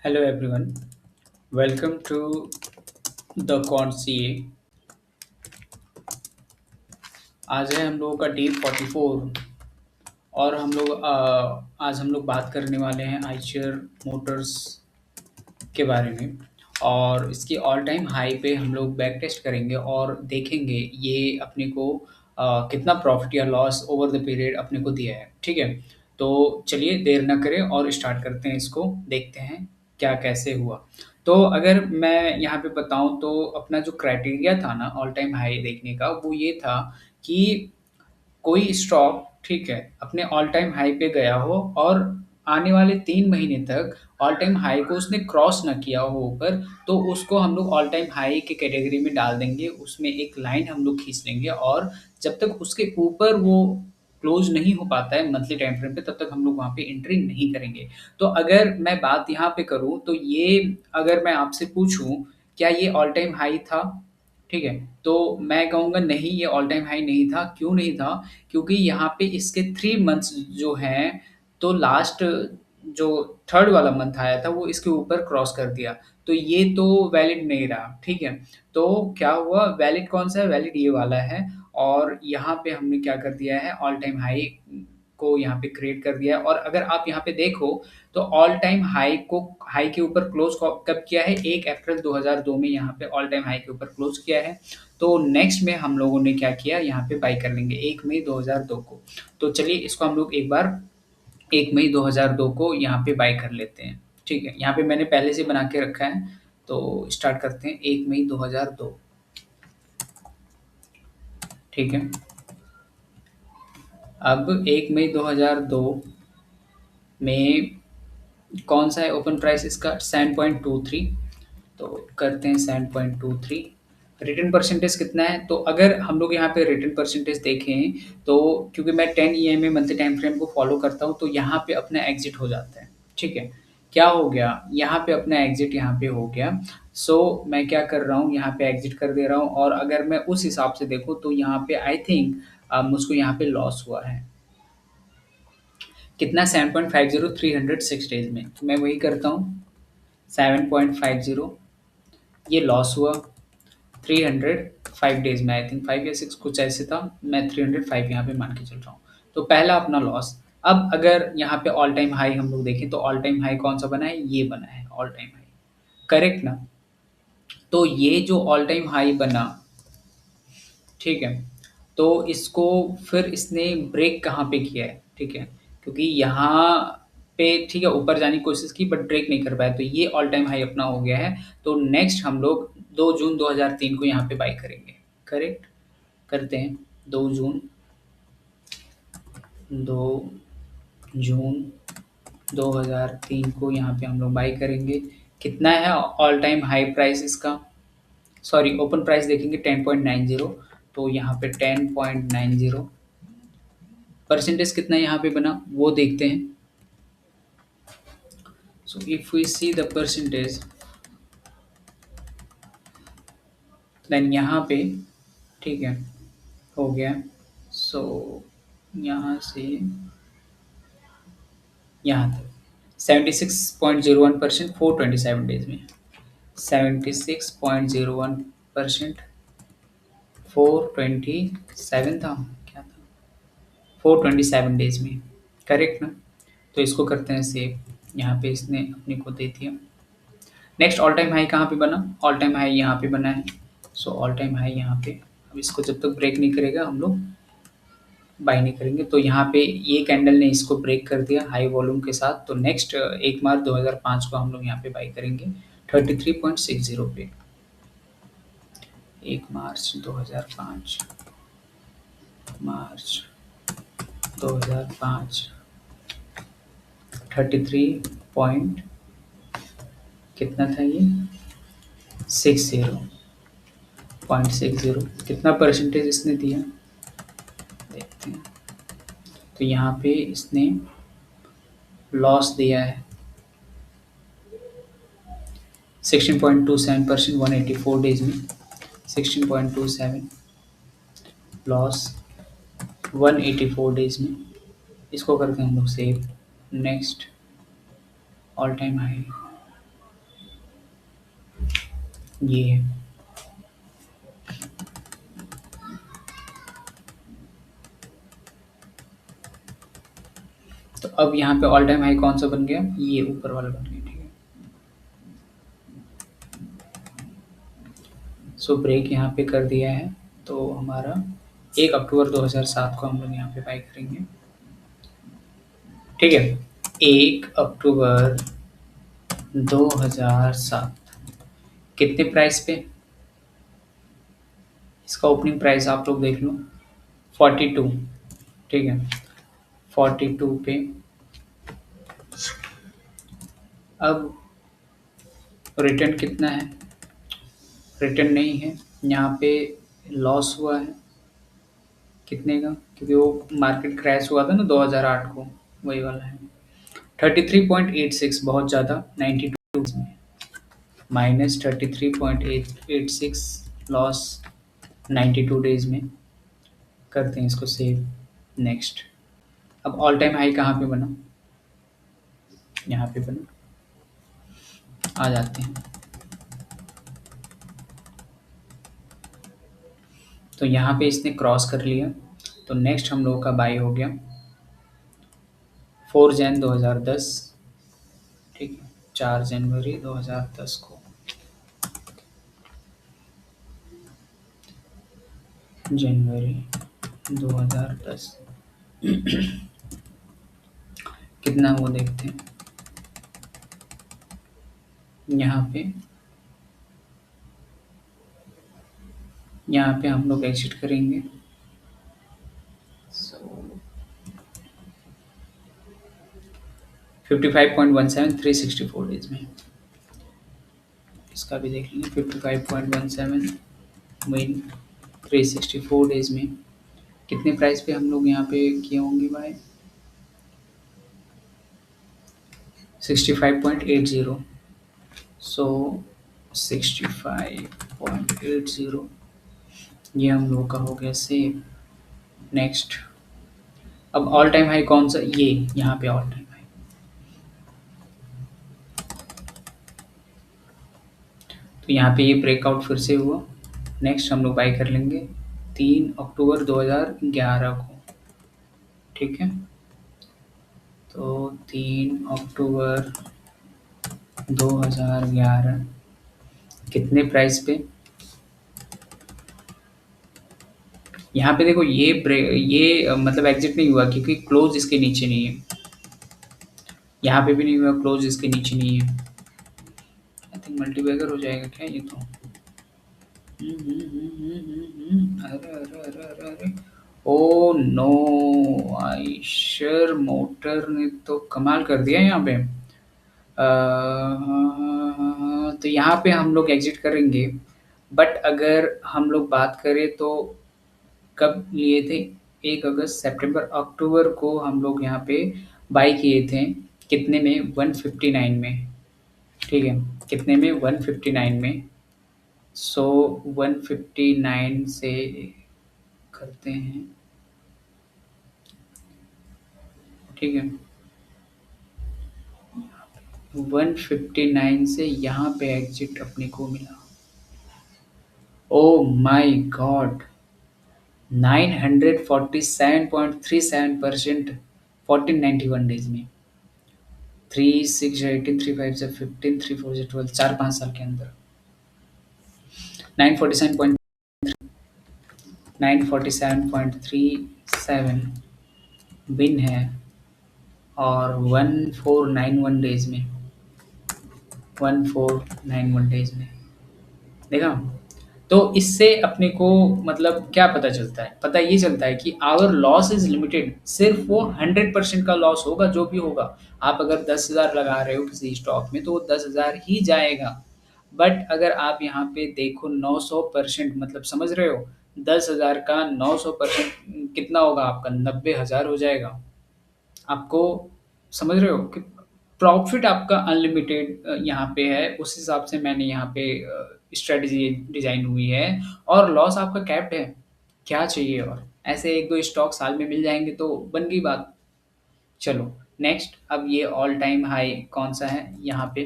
Hello everyone, welcome to the ConCA। आज है हम लोगों का डे 44 और आज हम लोग बात करने वाले हैं आइचर मोटर्स के बारे में। और इसकी ऑल टाइम हाई पे हम लोग बैक टेस्ट करेंगे और देखेंगे ये अपने को कितना प्रॉफिट या लॉस ओवर द पीरियड अपने को दिया है। ठीक है, तो चलिए देर ना करें और स्टार्ट करते हैं, इसको देखते हैं क्या कैसे हुआ। तो अगर मैं यहाँ पे बताऊं तो अपना जो क्राइटेरिया था ना ऑल टाइम हाई देखने का, वो ये था कि कोई स्टॉक, ठीक है, अपने ऑल टाइम हाई पे गया हो और आने वाले 3 महीने तक ऑल टाइम हाई को उसने क्रॉस ना किया हो ऊपर, तो उसको हम लोग ऑल टाइम हाई के कैटेगरी में डाल देंगे। उसमें एक लाइन हम लोग खींच लेंगे और जब तक उसके ऊपर वो क्लोज नहीं हो पाता है मंथली टाइम फ्रेम पे, तब तक हम लोग वहाँ पे एंट्री नहीं करेंगे। तो अगर मैं बात यहाँ पे करूँ तो ये, अगर मैं आपसे पूछूँ क्या ये ऑल टाइम हाई था, ठीक है, तो मैं कहूँगा नहीं, ये ऑल टाइम हाई नहीं था। क्यों नहीं था? क्योंकि यहाँ पे इसके 3 मंथ्स जो हैं, तो लास्ट जो थर्ड वाला मंथ आया था वो इसके ऊपर क्रॉस कर दिया, तो ये तो वैलिड नहीं रहा। ठीक है, तो क्या हुआ, वैलिड कौन सा है? वैलिड ये वाला है। और यहाँ पे हमने क्या कर दिया है, ऑल टाइम हाई को यहाँ पे क्रिएट कर दिया है। और अगर आप यहाँ पे देखो तो ऑल टाइम हाई को, हाई के ऊपर क्लोज कब किया है? 1 अप्रैल 2002 में यहाँ पे ऑल टाइम हाई के ऊपर क्लोज किया है। तो नेक्स्ट में हम लोगों ने क्या किया, यहाँ पे बाई कर लेंगे 1 मई 2002 को। तो चलिए इसको हम लोग एक बार 1 मई 2002 को यहाँ पे बाई कर लेते हैं। ठीक है, यहाँ पे मैंने पहले से बना के रखा है, तो स्टार्ट करते हैं 1 मई 2002। ठीक है, अब 1 मई 2002 में कौन सा है ओपन प्राइस इसका? 7.23। तो करते हैं 7.23। रिटर्न परसेंटेज कितना है? तो अगर हम लोग यहाँ पे रिटर्न परसेंटेज देखें तो, क्योंकि मैं 10 EMA मंथली टाइम फ्रेम को फॉलो करता हूँ, तो यहाँ पे अपना एग्जिट हो जाता है। ठीक है, क्या हो गया यहाँ पे? अपना एग्जिट यहाँ पे हो गया। मैं क्या कर रहा हूँ, यहाँ पे एग्जिट कर दे रहा हूँ। और अगर मैं उस हिसाब से देखूँ तो यहाँ पे आई थिंक मुझको यहाँ पे लॉस हुआ है। कितना? 7.50 306 डेज में। तो मैं वही करता हूँ, 7.50 ये लॉस हुआ 305 डेज में। आई थिंक 5 या 6 कुछ ऐसे था, मैं 305 यहाँ पे मान के चल रहा हूँ। तो पहला अपना लॉस। अब अगर यहाँ पे ऑल टाइम हाई हम लोग देखें तो ऑल टाइम हाई कौन सा बना है? ये बना है ऑल टाइम हाई, करेक्ट ना? तो ये जो ऑल टाइम हाई बना, ठीक है, तो इसको फिर इसने ब्रेक कहाँ पे किया है? ठीक है, क्योंकि यहाँ पे, ठीक है, ऊपर जाने की कोशिश की बट ब्रेक नहीं कर पाया, तो ये ऑल टाइम हाई अपना हो गया है। तो नेक्स्ट हम लोग 2 जून 2003 को यहाँ पे बाई करेंगे। करेक्ट, करते हैं 2 जून, 2 जून 2003 को यहाँ पे हम लोग बाई करेंगे। कितना है ऑल टाइम हाई प्राइस इसका? सॉरी, ओपन प्राइस देखेंगे 10.90। तो यहाँ पे 10.90 परसेंटेज कितना यहाँ पे बना वो देखते हैं। So if we see the percentage, then यहाँ पे, ठीक है, हो गया। सो यहाँ से यहाँ तक 76.01% 427 डेज में। 76.01% 427 था, क्या था? 427 डेज में, करेक्ट ना? तो इसको करते हैं सेव। यहाँ पे इसने अपने को दे दिया। नेक्स्ट ऑल टाइम हाई कहाँ पे बना? ऑल टाइम हाई यहाँ पे बना है। सो ऑल टाइम हाई यहाँ पे, अब इसको जब तक ब्रेक नहीं करेगा हम लोग बाई नहीं करेंगे। तो यहाँ पे ये कैंडल ने इसको ब्रेक कर दिया हाई वॉल्यूम के साथ। तो नेक्स्ट 1 मार्च 2005 को हम लोग यहाँ पे बाई करेंगे 33.60 पे। 1 मार्च 2005, मार्च 2005, 33 कितना था ये? 60.60। कितना परसेंटेज इसने दिया देखते हैं। तो यहाँ पे इसने लॉस दिया है 16.27% 184 डेज में। 16.27 लॉस 184 डेज में। इसको करते हैं हम लोग save. Next all time high ये है। तो अब यहाँ पे ऑल टाइम हाई कौन सा बन गया? ये ऊपर वाला बन गया, ठीक है। सो ब्रेक यहाँ पे कर दिया है, तो हमारा 1 अक्टूबर 2007 को हम लोग यहाँ पे बाई करेंगे, ठीक है। 1 अक्टूबर 2007 कितने प्राइस पे? इसका ओपनिंग प्राइस आप लोग देख लो, 42, ठीक है। 42 पे अब रिटर्न कितना है? रिटर्न नहीं है, यहाँ पे लॉस हुआ है कितने का, क्योंकि वो मार्केट क्रैश हुआ था ना 2008 को, वही वाला है। 33.86 बहुत ज़्यादा, 92 में माइनस 33.886 लॉस 92 डेज में। करते हैं इसको सेव। नेक्स्ट, अब ऑल टाइम हाई कहाँ पे बना? यहाँ पे बना। आ जाते हैं, तो यहाँ पे इसने क्रॉस कर लिया, तो नेक्स्ट हम लोगों का बाई हो गया 4 जैन 2010, ठीक है। 4 जनवरी 2010 को, जनवरी 2010 कितना वो देखते हैं यहाँ पे। यहाँ पे हम लोग एग्जिट करेंगे, सो 55.17 364 डेज में। इसका भी देख लेंगे, 55.17 विन 364 डेज में कितने प्राइस पे हम लोग यहाँ पे किए होंगे भाई? 65.80, सो 65.80 ये हम लोग का हो गया सेव। नेक्स्ट, अब ऑल टाइम हाई कौन सा? ये यहाँ पे ऑल टाइम हाई, तो यहाँ पे ये ब्रेकआउट फिर से हुआ। नेक्स्ट हम लोग बाई कर लेंगे 3 अक्टूबर 2011 को, ठीक है। तो 3 अक्टूबर 2011 कितने प्राइस पे? यहाँ पे देखो, ये मतलब एग्जिट नहीं हुआ क्योंकि क्लोज इसके नीचे नहीं है। यहाँ पे भी नहीं हुआ, क्लोज इसके नीचे नहीं है। आई थिंक मल्टीबैगर हो जाएगा क्या ये तो? अरे अरे अरे अरे अरे, ओ नो, आयशर मोटर ने तो कमाल कर दिया यहाँ पे। तो यहाँ पे हम लोग एग्जिट करेंगे, बट अगर हम लोग बात करें तो कब लिए थे? 1 अगस्त, सितंबर, अक्टूबर को हम लोग यहाँ पे बाई किए थे। कितने में? 159 में, ठीक है। कितने में? 159 में। सो 159 से करते हैं, ठीक है। 159 से यहाँ पे एग्जिट अपने को मिला। ओ माय गॉड, 947.37% 1491 डेज में। 3 6 18 3 5 15 3 4 12 4 5 साल के अंदर 947.37 विन है, और 1491 डेज में, 1491 डेज में देखा। तो इससे अपने को मतलब क्या पता चलता है? पता ये चलता है कि आवर लॉस इज लिमिटेड। सिर्फ वो 100% का लॉस होगा जो भी होगा। आप अगर 10,000 लगा रहे हो किसी स्टॉक में तो वो 10,000 ही जाएगा। बट अगर आप यहाँ पे देखो 900%, मतलब समझ रहे हो, 10,000 का 900% कितना होगा आपका? 90,000 हो जाएगा। आपको समझ रहे हो कि प्रॉफिट आपका अनलिमिटेड यहाँ पे है। उस हिसाब से मैंने यहाँ पे स्ट्रेटजी डिजाइन हुई है, और लॉस आपका कैप्ड है। क्या चाहिए और? ऐसे एक दो स्टॉक साल में मिल जाएंगे तो बन गई बात। चलो नेक्स्ट, अब ये ऑल टाइम हाई कौन सा है यहाँ पे?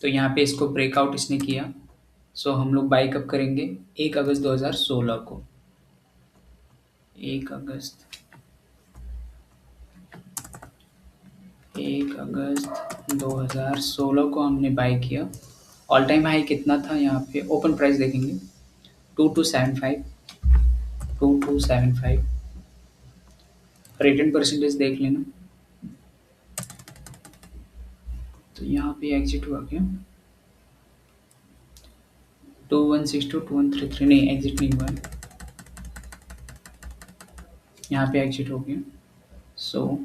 तो यहाँ पे इसको ब्रेकआउट इसने किया। सो हम लोग बाई कब करेंगे? 1 अगस्त 2016 को। 1 अगस्त 1 अगस्त 2016 को हमने बाई किया। ऑल टाइम हाई कितना था? यहाँ पे ओपन प्राइस देखेंगे 2275। 2275 रिटर्न परसेंटेज देख लेना। तो यहाँ पे एग्जिट हुआ क्या? 2162 2133 नहीं, एग्जिट नहीं हुआ है। यहाँ पे एग्जिट हो गया। सो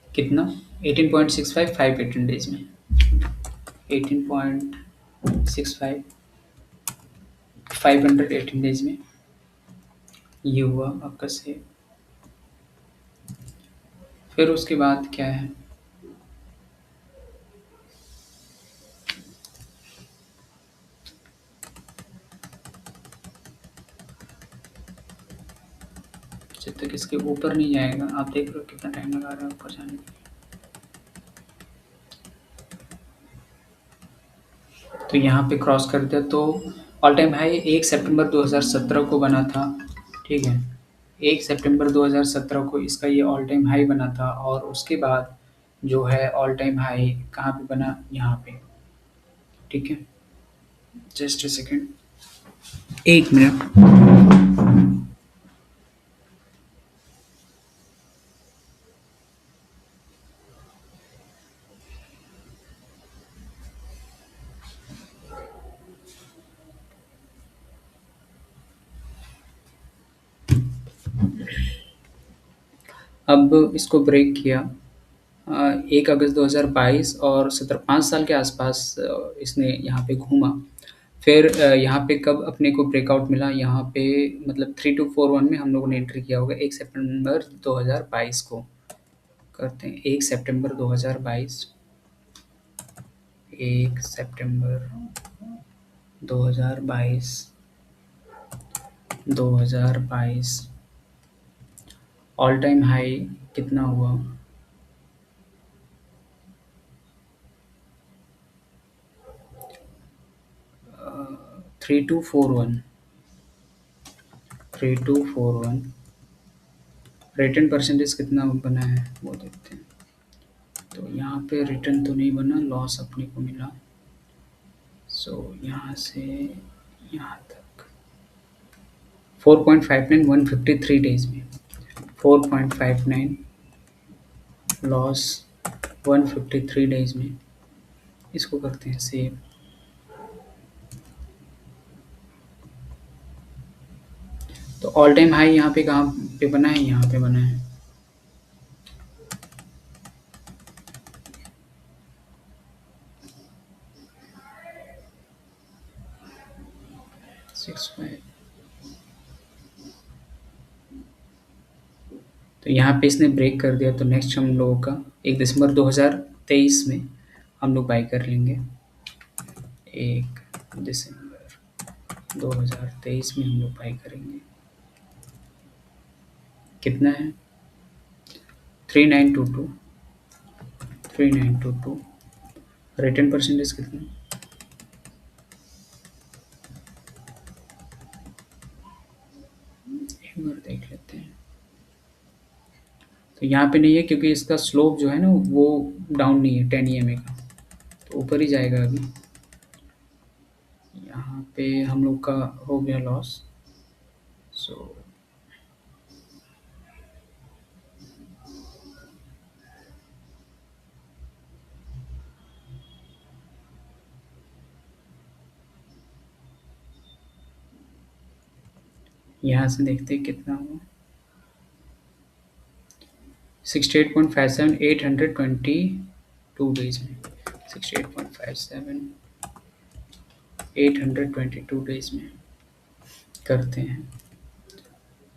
कितना? 18.65 5 18 डेज में। 18.65 518 डेज में ये हुआ आपका से। फिर उसके बाद क्या है? जब तक इसके ऊपर नहीं जाएगा, आप देख रहे हो कितना टाइम लगा रहा है ऊपर जाने के लिए। तो यहाँ पे क्रॉस कर दिया तो ऑल टाइम हाई 1 सितंबर 2017 को बना था। ठीक है, 1 सितंबर 2017 को इसका ये ऑल टाइम हाई बना था। और उसके बाद जो है ऑल टाइम हाई कहाँ पे बना? यहाँ पे। ठीक है, जस्ट अ सेकेंड, 1 मिनट। अब इसको ब्रेक किया 1 अगस्त 2022 और 17 5 साल के आसपास इसने यहाँ पे घूमा। फिर यहाँ पे कब अपने को ब्रेकआउट मिला? यहाँ पे मतलब 3241 में हम लोगों ने एंट्री किया होगा 1 सितंबर 2022 को। करते हैं 1 सितंबर 2022। 1 सितंबर 2022। 2022 ऑल टाइम हाई कितना हुआ? 3241। 3241 रिटर्न परसेंटेज कितना बना है वो देखते हैं। तो यहाँ पे रिटर्न तो नहीं बना, लॉस अपने को मिला। सो यहाँ से यहाँ तक 4.59 153 डेज में। 4.59 लॉस 153 डेज में। इसको करते हैं सेव। तो ऑल टाइम हाई यहाँ पे कहाँ पे बना है? यहाँ पे बना है। Six five. तो यहाँ पे इसने ब्रेक कर दिया। तो नेक्स्ट हम लोगों का 1 दिसंबर 2023 में हम लोग बाई कर लेंगे। 1 दिसंबर 2023 में हम लोग बाई करेंगे। कितना है? 3922। 3922 रिटर्न परसेंटेज कितना? एक बार देख लेते हैं। तो यहाँ पे नहीं है क्योंकि इसका स्लोप जो है ना वो डाउन नहीं है 10 EMA का, तो ऊपर ही जाएगा अभी। यहाँ पे हम लोग का हो गया लॉस। सो यहाँ से देखते हैं कितना हुआ। 68.57 822 डेज में। 68.57 822 डेज में करते हैं।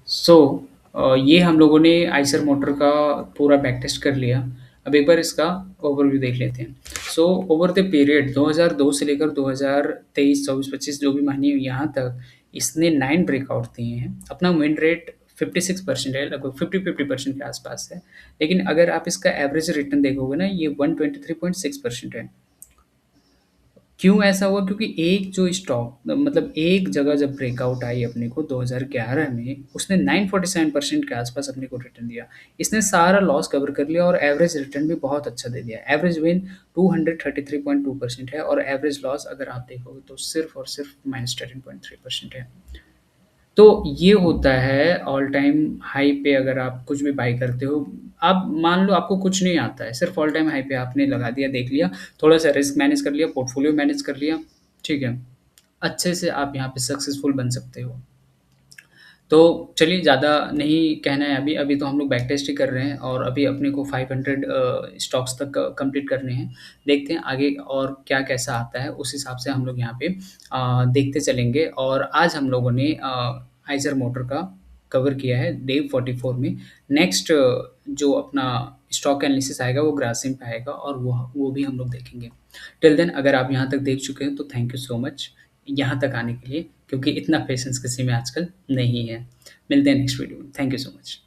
सो ये हम लोगों ने आइसर मोटर का पूरा बैक टेस्ट कर लिया। अब एक बार इसका ओवरव्यू देख लेते हैं। सो ओवर द पीरियड 2002 से लेकर 2023 24 25 जो भी महीने यहाँ तक इसने 9 ब्रेकआउट दिए हैं। अपना विन रेट 56% है, लगभग 50-50% के आसपास है। लेकिन अगर आप इसका एवरेज रिटर्न देखोगे ना, ये 123.6% है। क्यों ऐसा हुआ? क्योंकि एक जो स्टॉक मतलब एक जगह जब ब्रेकआउट आई अपने को 2011 में, उसने 947% के आसपास अपने को रिटर्न दिया। इसने सारा लॉस कवर कर लिया और एवरेज रिटर्न भी बहुत अच्छा दे दिया। एवरेज विन 233.2% है और एवरेज लॉस अगर आप देखोगे तो सिर्फ़ और सिर्फ़ -13.3% है। तो ये होता है ऑल टाइम हाई पे अगर आप कुछ भी बाय करते हो, आप मान लो आपको कुछ नहीं आता है, सिर्फ़ ऑल टाइम हाई पे आपने लगा दिया, देख लिया, थोड़ा-सा रिस्क मैनेज कर लिया, पोर्टफ़ोलियो मैनेज कर लिया, ठीक है? अच्छे से आप यहाँ पे सक्सेसफुल बन सकते हो। तो चलिए ज़्यादा नहीं कहना है अभी, अभी तो हम लोग बैक टेस्ट ही कर रहे हैं और अभी अपने को 500 स्टॉक्स तक कंप्लीट करने हैं। देखते हैं आगे और क्या कैसा आता है, उस हिसाब से हम लोग यहाँ पे देखते चलेंगे और आज हम लोगों ने आइज़र मोटर का कवर किया है डे 44 में। नेक्स्ट जो अपना स्टॉक एनालिसिस आएगा वो ग्रासिम पे आएगा और वो भी हम लोग देखेंगे। टिल देन अगर आप यहाँ तक देख चुके हैं तो थैंक यू सो मच यहाँ तक आने के लिए, क्योंकि इतना पेशेंस किसी में आजकल नहीं है। मिलते हैं नेक्स्ट वीडियो में। Thank you so much.